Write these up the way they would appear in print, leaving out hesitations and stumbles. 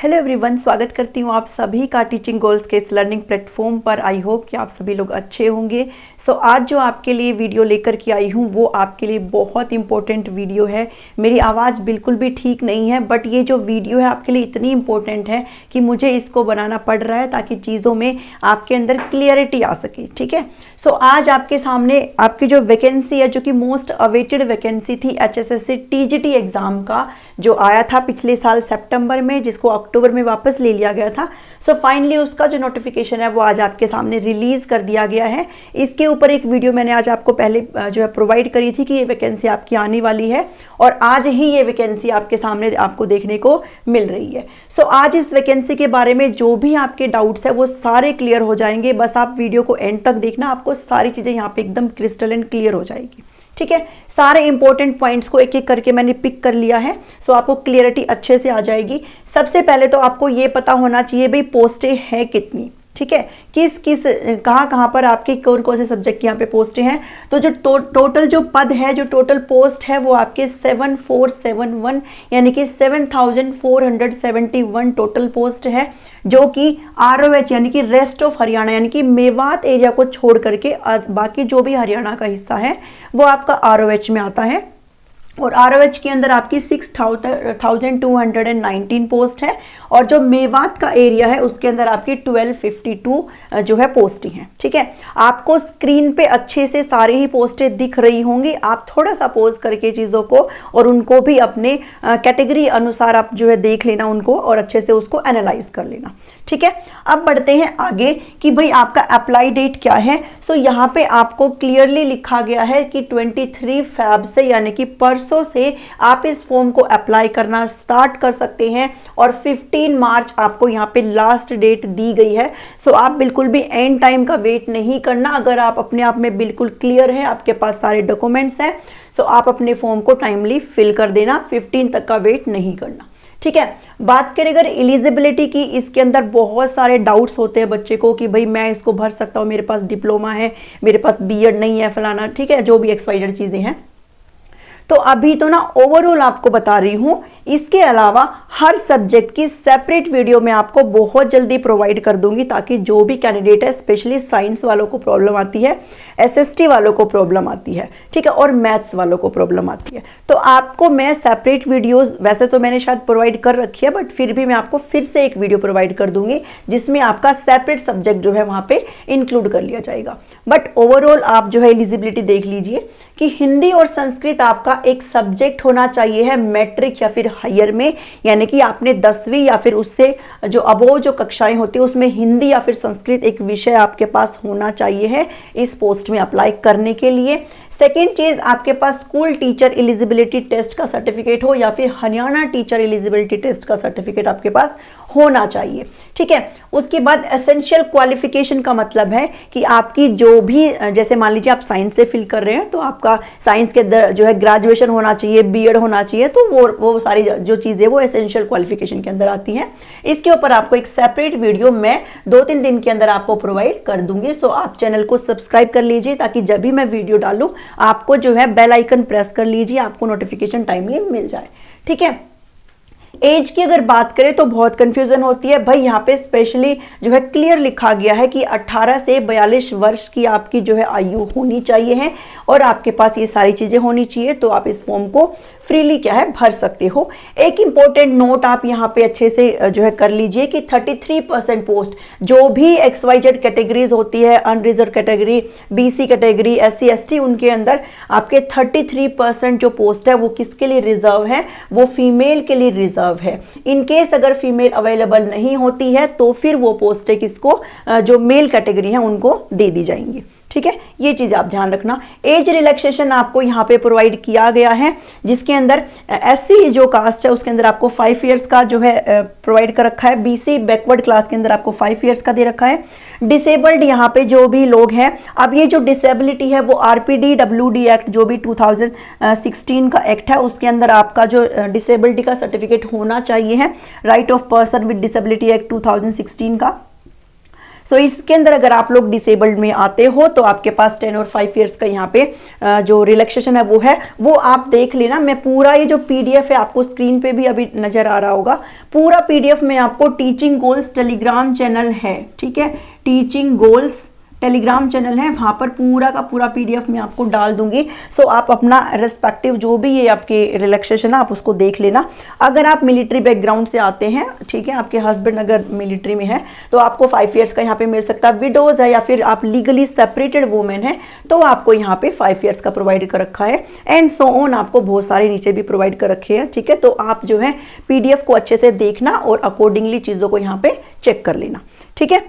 Hello everyone, स्वागत करती हूँ आप सभी का टीचिंग गोल्स के इस लर्निंग प्लेटफॉर्म पर। आई होप कि आप सभी लोग अच्छे होंगे। आज जो आपके लिए वीडियो लेकर के आई हूँ वो आपके लिए बहुत इंपॉर्टेंट वीडियो है। मेरी आवाज़ बिल्कुल भी ठीक नहीं है, बट ये जो वीडियो है आपके लिए इतनी इंपॉर्टेंट है कि मुझे इसको बनाना पड़ रहा है ताकि चीज़ों में आपके अंदर क्लियरिटी आ सके। ठीक है, आज आपके सामने आपकी जो वैकेंसी है, जो कि मोस्ट अवेटेड वैकेंसी थी HSSC TGT एग्ज़ाम का, जो आया था पिछले साल सितंबर में, जिसको अक्टूबर में वापस ले लिया गया था। फाइनली उसका जो नोटिफिकेशन है वो आज आपके सामने रिलीज़ कर दिया गया है। इसके ऊपर एक वीडियो मैंने आज आपको पहले जो है प्रोवाइड करी थी कि ये वैकेंसी आपकी आने वाली है, और आज ही ये वैकेंसी आपके सामने आपको देखने को मिल रही है। आज इस वैकेंसी के बारे में जो भी आपके डाउट्स है वो सारे क्लियर हो जाएंगे। बस आप वीडियो को एंड तक देखना, आपको सारी चीज़ें यहाँ पे एकदम क्रिस्टल एंड क्लियर हो जाएगी। ठीक है, सारे इंपॉर्टेंट पॉइंट्स को एक एक करके मैंने पिक कर लिया है, आपको क्लियरिटी अच्छे से आ जाएगी। सबसे पहले तो आपको ये पता होना चाहिए भाई पोस्टें हैं कितनी। ठीक है, किस किस कहाँ पर आपके कौन कौन से सब्जेक्ट की यहाँ पे पोस्टें हैं। तो जो टोटल जो पद है, जो टोटल पोस्ट है वो आपके 7471 यानी कि 7471 टोटल पोस्ट है, जो कि ROH यानी कि रेस्ट ऑफ हरियाणा यानी कि मेवात एरिया को छोड़ करके बाकी जो भी हरियाणा का हिस्सा है वो आपका ROH में आता है। और ROH के अंदर आपकी 6219 पोस्ट है, और जो मेवात का एरिया है उसके अंदर आपकी 1252 जो है पोस्टें हैं। ठीक है, आपको स्क्रीन पे अच्छे से सारी ही पोस्टें दिख रही होंगी। आप थोड़ा सा पॉज करके चीज़ों को और उनको भी अपने कैटेगरी अनुसार आप जो है देख लेना उनको, और अच्छे से उसको एनालाइज कर लेना। ठीक है, अब बढ़ते हैं आगे कि भाई आपका अप्लाई डेट क्या है। यहाँ पे आपको क्लियरली लिखा गया है कि 23 फैब से यानी कि परसों से आप इस फॉर्म को अप्लाई करना स्टार्ट कर सकते हैं, और 15 मार्च आपको यहाँ पे लास्ट डेट दी गई है। आप बिल्कुल भी एंड टाइम का वेट नहीं करना। अगर आप अपने आप में बिल्कुल क्लियर है, आपके पास सारे डॉक्यूमेंट्स हैं, आप अपने फॉर्म को टाइमली फिल कर देना, 15 तक का वेट नहीं करना। ठीक है, बात करें अगर एलिजिबिलिटी की, इसके अंदर बहुत सारे डाउट्स होते हैं बच्चे को कि भाई मैं इसको भर सकता हूँ, मेरे पास डिप्लोमा है, मेरे पास BEd नहीं है, फलाना। ठीक है, जो भी XYZ चीज़ें हैं। तो अभी तो ना ओवरऑल आपको बता रही हूँ, इसके अलावा हर सब्जेक्ट की सेपरेट वीडियो मैं आपको बहुत जल्दी प्रोवाइड कर दूंगी, ताकि जो भी कैंडिडेट है, स्पेशली साइंस वालों को प्रॉब्लम आती है, SST वालों को प्रॉब्लम आती है, ठीक है, और मैथ्स वालों को प्रॉब्लम आती है, तो आपको मैं सेपरेट वीडियोस, वैसे तो मैंने शायद प्रोवाइड कर रखी है, बट फिर भी मैं आपको फिर से एक वीडियो प्रोवाइड कर दूंगी जिसमें आपका सेपरेट सब्जेक्ट जो है वहाँ पे इंक्लूड कर लिया जाएगा। बट ओवरऑल आप जो है एलिजिबिलिटी देख लीजिए कि हिंदी और संस्कृत आपका एक सब्जेक्ट होना चाहिए है मैट्रिक या फिर हायर में, यानी कि आपने 10वीं या फिर उससे जो अबोव जो कक्षाएं होती है उसमें हिंदी या फिर संस्कृत एक विषय आपके पास होना चाहिए है इस पोस्ट में अप्लाई करने के लिए। सेकेंड चीज, आपके पास स्कूल टीचर एलिजिबिलिटी टेस्ट का सर्टिफिकेट हो या फिर हरियाणा टीचर एलिजिबिलिटी टेस्ट का सर्टिफिकेट आपके पास होना चाहिए। ठीक है, उसके बाद एसेंशियल क्वालिफिकेशन का मतलब है कि आपकी जो भी, जैसे मान लीजिए आप साइंस से फिल कर रहे हैं तो आपका साइंस के अंदर जो है ग्रेजुएशन होना चाहिए, BEd होना चाहिए, तो वो सारी जो चीज़ें वो एसेंशियल क्वालिफिकेशन के अंदर आती हैं। इसके ऊपर आपको एक सेपरेट वीडियो मैं 2-3 दिन के अंदर आपको प्रोवाइड कर दूंगी। आप चैनल को सब्सक्राइब कर लीजिए ताकि जब भी मैं वीडियो डालूं आपको जो है बेल आइकन प्रेस कर लीजिए, आपको नोटिफिकेशन टाइमली मिल जाए। ठीक है, एज की अगर बात करें तो बहुत कंफ्यूजन होती है भाई। यहाँ पे स्पेशली जो है क्लियर लिखा गया है कि 18 से 42 वर्ष की आपकी जो है आयु होनी चाहिए है, और आपके पास ये सारी चीजें होनी चाहिए, तो आप इस फॉर्म को फ्रीली क्या है भर सकते हो। एक इंपॉर्टेंट नोट आप यहाँ पे अच्छे से जो है कर लीजिए कि 33% पोस्ट जो भी XYZ कैटेगरीज होती है, unreserved category, BC category, SC ST, उनके अंदर आपके 33% जो पोस्ट है वो किसके लिए रिजर्व है, वो फीमेल के लिए रिजर्व है। इन केस अगर फीमेल अवेलेबल नहीं होती है तो फिर वो पोस्टें किसको, जो मेल कैटेगरी है उनको दे दी जाएंगी। ठीक है, ये चीज आप ध्यान रखना। एज रिलैक्सेशन आपको यहाँ पे प्रोवाइड किया गया है, जिसके अंदर SC जो कास्ट है उसके अंदर आपको 5 इयर्स का जो है प्रोवाइड कर रखा है, BC बैकवर्ड क्लास के अंदर आपको 5 इयर्स का दे रखा है। डिसेबल्ड यहाँ पे जो भी लोग हैं, अब ये जो डिसेबिलिटी है वो RPDWD एक्ट जो भी 2016 का एक्ट है उसके अंदर आपका जो डिसेबिलिटी का सर्टिफिकेट होना चाहिए है, right of person with disability act 2016 का। सो इसके अंदर अगर आप लोग डिसेबल्ड में आते हो तो आपके पास 10 और 5 इयर्स का यहाँ पे जो रिलैक्सेशन है वो आप देख लेना। मैं पूरा ये जो पीडीएफ है आपको स्क्रीन पे भी अभी नजर आ रहा होगा, पूरा पीडीएफ में आपको टीचिंग गोल्स टेलीग्राम चैनल है, ठीक है, टीचिंग गोल्स टेलीग्राम चैनल है, वहां पर पूरा का पूरा पीडीएफ मैं आपको डाल दूंगी। सो आप अपना रेस्पेक्टिव जो भी ये आपके रिलैक्सेशन है आप उसको देख लेना। अगर आप मिलिट्री बैकग्राउंड से आते हैं, ठीक है, आपके हस्बैंड अगर मिलिट्री में है तो आपको 5 इयर्स का यहाँ पे मिल सकता है। विडोज है या फिर आप लीगली सेपरेटेड वुमेन है तो आपको यहाँ पे 5 इयर्स का प्रोवाइड कर रखा है, एंड सो ऑन, आपको बहुत सारे नीचे भी प्रोवाइड कर रखे हैं, ठीक है। तो आप जो है पीडीएफ को अच्छे से देखना और अकॉर्डिंगली चीजों को यहाँ पे चेक कर लेना, ठीक है।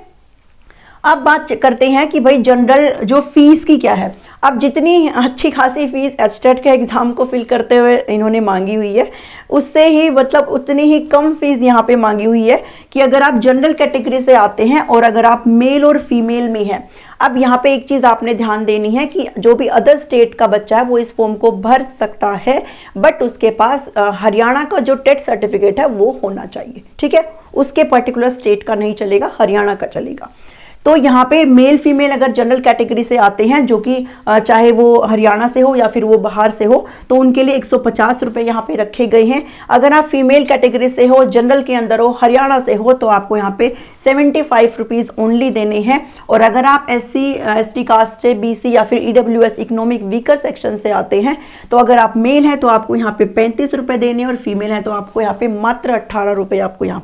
अब बात करते हैं कि भाई जनरल जो फीस की क्या है। अब जितनी अच्छी खासी फीस एचटेट के एग्जाम को फिल करते हुए इन्होंने मांगी हुई है, उससे ही मतलब उतनी ही कम फीस यहाँ पे मांगी हुई है कि अगर आप जनरल कैटेगरी से आते हैं और अगर आप मेल और फीमेल में हैं। अब यहाँ पे एक चीज आपने ध्यान देनी है कि जो भी अदर स्टेट का बच्चा है वो इस फॉर्म को भर सकता है, बट उसके पास हरियाणा का जो टेट सर्टिफिकेट है वो होना चाहिए, ठीक है। उसके पर्टिकुलर स्टेट का नहीं चलेगा, हरियाणा का चलेगा। तो यहाँ पे मेल फीमेल अगर जनरल कैटेगरी से आते हैं, जो कि चाहे वो हरियाणा से हो या फिर वो बाहर से हो, तो उनके लिए 150 रुपये यहाँ पे रखे गए हैं। अगर आप फीमेल कैटेगरी से हो, जनरल के अंदर हो, हरियाणा से हो, तो आपको यहाँ पे 75 रुपीज़ ओनली देने हैं। और अगर आप SC ST कास्ट से, BC या फिर EWS इकोनॉमिक वीकर सेक्शन से आते हैं तो अगर आप मेल हैं तो आपको यहाँ पे 35 रुपये देने, और फीमेल है तो आपको यहाँ पे मात्र 18 रुपये आपको यहाँ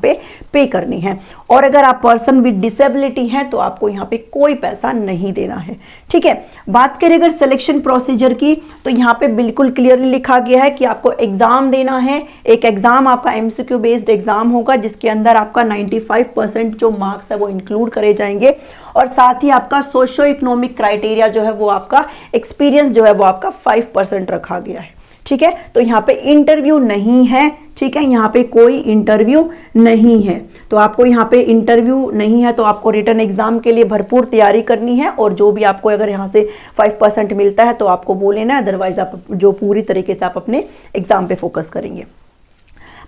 पे करने हैं। और अगर आप पर्सन विद डिसेबिलिटी हैं तो आपको यहाँ पे कोई पैसा नहीं देना है, ठीक है। बात करें अगर सिलेक्शन प्रोसीजर की, तो यहाँ पे बिल्कुल क्लियरली लिखा गया है कि आपको एग्जाम देना है। एक एग्जाम आपका MCQ बेस्ड एग्जाम होगा जिसके अंदर आपका 95% जो मार्क्स है वो इंक्लूड करे जाएंगे, और साथ ही आपका सोशो इकोनॉमिक क्राइटेरिया जो है वो आपका एक्सपीरियंस जो है वो आपका 5% रखा गया है, ठीक है। तो यहाँ पे इंटरव्यू नहीं है, ठीक है, यहाँ पे कोई इंटरव्यू नहीं है। तो आपको यहाँ पे इंटरव्यू नहीं है तो आपको रिटर्न एग्जाम के लिए भरपूर तैयारी करनी है, और जो भी आपको अगर यहाँ से 5% मिलता है तो आपको वो लेना है, अदरवाइज आप जो पूरी तरीके से आप अपने एग्जाम पे फोकस करेंगे।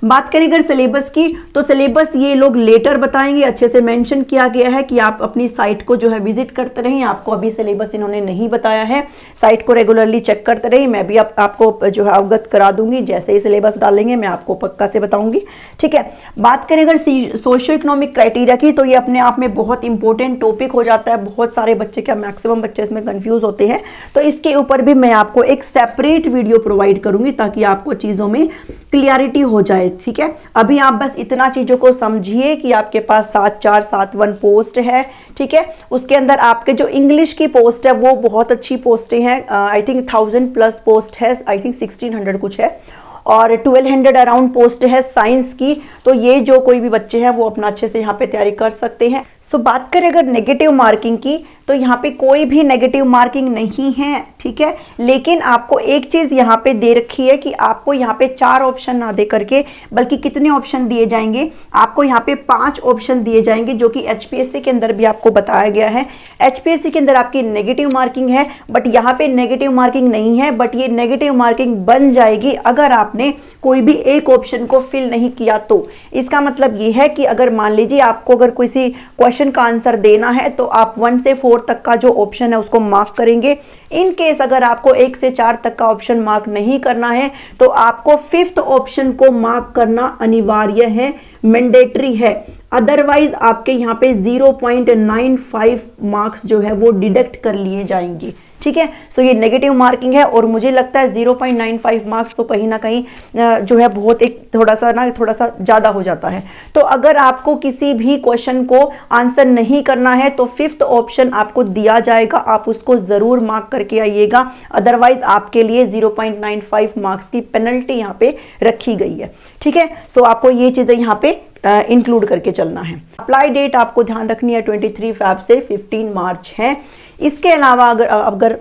बात करें अगर सिलेबस की, तो सिलेबस ये लोग लेटर बताएंगे, अच्छे से मेंशन किया गया है कि आप अपनी साइट को जो है विजिट करते रहें। आपको अभी सिलेबस इन्होंने नहीं बताया है, साइट को रेगुलरली चेक करते रहें। मैं भी आपको जो है अवगत करा दूंगी, जैसे ही सिलेबस डालेंगे मैं आपको पक्का से बताऊंगी, ठीक है। बात करें अगर सोशो इकोनॉमिक क्राइटेरिया की, तो ये अपने आप में बहुत इंपॉर्टेंट टॉपिक हो जाता है। बहुत सारे बच्चे, क्या मैक्सिमम बच्चे इसमें कंफ्यूज होते हैं, तो इसके ऊपर भी मैं आपको एक सेपरेट वीडियो प्रोवाइड करूंगी ताकि आपको चीज़ों में क्लियरिटी हो जाए, ठीक है। अभी आप बस इतना चीज़ों को समझिए कि आपके पास 7471 पोस्ट है, ठीक है। उसके अंदर आपके जो इंग्लिश की पोस्ट है वो बहुत अच्छी पोस्टें हैं, आई थिंक 1000+ पोस्ट है, आई थिंक 1600 कुछ है, और 1200 अराउंड पोस्ट है साइंस की। तो ये जो कोई भी बच्चे हैं वो अपना अच्छे से यहाँ पे तैयारी कर सकते हैं। सो बात करें अगर नेगेटिव मार्किंग की, तो यहाँ पे कोई भी नेगेटिव मार्किंग नहीं है, ठीक है। लेकिन आपको एक चीज़ यहाँ पे दे रखी है कि आपको यहाँ पे 4 ऑप्शन ना दे करके, बल्कि कितने ऑप्शन दिए जाएंगे, आपको यहाँ पे 5 ऑप्शन दिए जाएंगे, जो कि HPSC के अंदर भी आपको बताया गया है। HPSC के अंदर आपकी नेगेटिव मार्किंग है, बट यहाँ पे नेगेटिव मार्किंग नहीं है, बट ये नेगेटिव मार्किंग बन जाएगी अगर आपने कोई भी एक ऑप्शन को फिल नहीं किया। तो इसका मतलब ये है कि अगर मान लीजिए आपको अगर किसी क्वेश्चन का आंसर देना है तो आप 1 से 4 तक का जो ऑप्शन है उसको मार्क करेंगे। इन केस अगर आपको 1 से 4 तक का ऑप्शन मार्क नहीं करना है तो आपको 5th ऑप्शन को मार्क करना अनिवार्य है, मैंडेटरी है। अदरवाइज आपके यहाँ पे 0.95 मार्क्स जो है वो डिडक्ट कर लिए जाएंगे, ठीक है। सो ये नेगेटिव मार्किंग है, और मुझे लगता है 0.95 मार्क्स तो कहीं ना कहीं जो है बहुत एक थोड़ा सा ज़्यादा हो जाता है। तो अगर आपको किसी भी क्वेश्चन को आंसर नहीं करना है तो 5th ऑप्शन आपको दिया जाएगा, आप उसको ज़रूर मार्क करके आइएगा, अदरवाइज आपके लिए 0.95 मार्क्स की पेनल्टी यहाँ पे रखी गई है, ठीक है। सो आपको ये चीज़ें यहाँ पे इंक्लूड करके चलना है। अप्लाई डेट आपको ध्यान रखनी है 23 फ़रवरी से 15 मार्च है। इसके अलावा अगर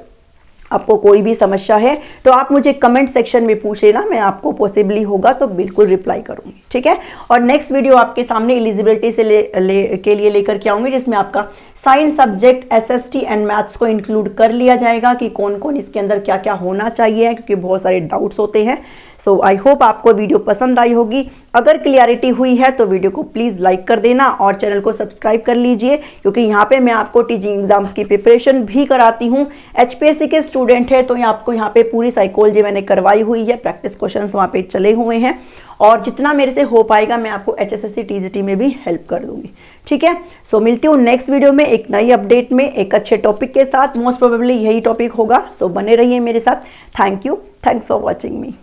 आपको कोई भी समस्या है तो आप मुझे कमेंट सेक्शन में पूछ लेना, मैं आपको पॉसिबली होगा तो बिल्कुल रिप्लाई करूंगी, ठीक है। और नेक्स्ट वीडियो आपके सामने एलिजिबिलिटी से के लिए लेकर के आऊंगी, जिसमें आपका science subject SST and maths को इंक्लूड कर लिया जाएगा कि कौन कौन इसके अंदर क्या क्या होना चाहिए, क्योंकि बहुत सारे डाउट्स होते हैं। सो आई होप आपको वीडियो पसंद आई होगी। अगर क्लियरिटी हुई है तो वीडियो को प्लीज़ लाइक कर देना और चैनल को सब्सक्राइब कर लीजिए, क्योंकि यहाँ पे मैं आपको टीचिंग एग्जाम्स की प्रिपरेशन भी कराती हूँ। एचपीएससी के स्टूडेंट है तो आपको यहाँ पे पूरी साइकोलॉजी मैंने करवाई हुई है, प्रैक्टिस क्वेश्चंस वहाँ पे चले हुए हैं, और जितना मेरे से हो पाएगा मैं आपको एचएसएससी टीजीटी में भी हेल्प कर दूंगी। ठीक है, सो मिलती हूँ नेक्स्ट वीडियो में एक नई अपडेट में एक अच्छे टॉपिक के साथ। मोस्ट प्रोबेबली यही टॉपिक होगा, सो बने रहिए मेरे साथ। Thank you, thanks for watching me.